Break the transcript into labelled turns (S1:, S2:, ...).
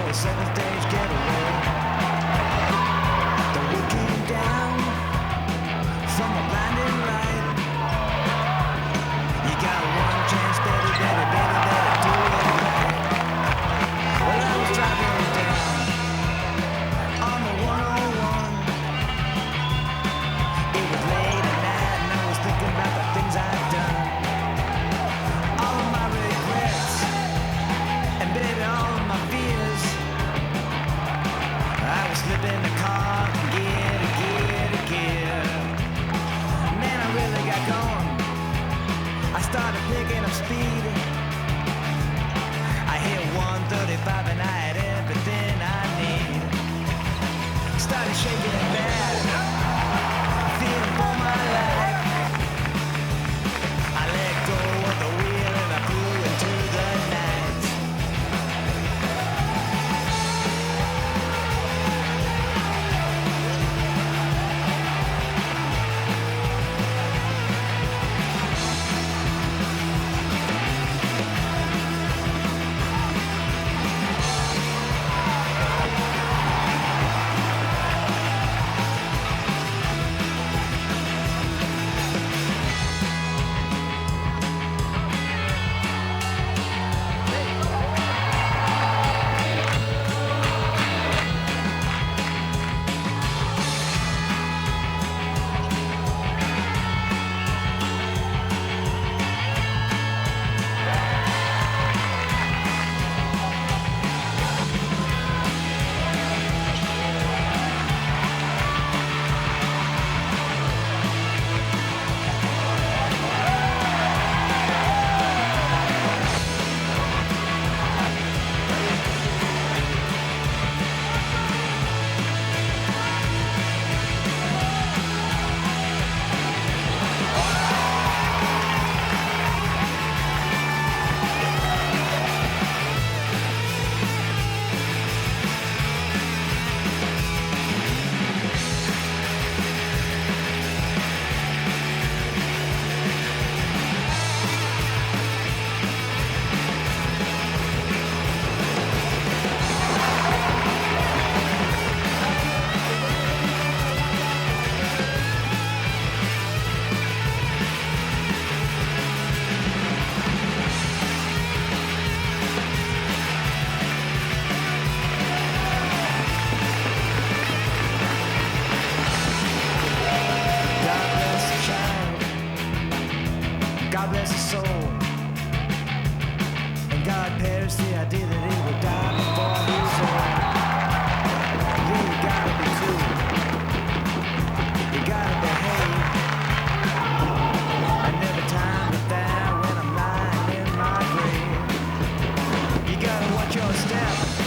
S1: a second stage getaway. The wood came down from a blinding light. You got one chance, baby, baby, baby, better do it right. Well, I was driving down on the 101. It was late at night and I was thinking about the things I'd done. All of my regrets and baby, all of my fears. I was slipping the car from gear to gear to gear. Man, I really got going. I started picking up speed. I hit 135 and I had everything I need. Started shaking it bad, feeling for my life. I let go of the wheel and I flew into the night. God bless his soul. And God perished the idea that he would die before he was old. Yeah, you gotta be cool. You gotta behave. I never time to die when I'm lying in my grave. You gotta watch your step.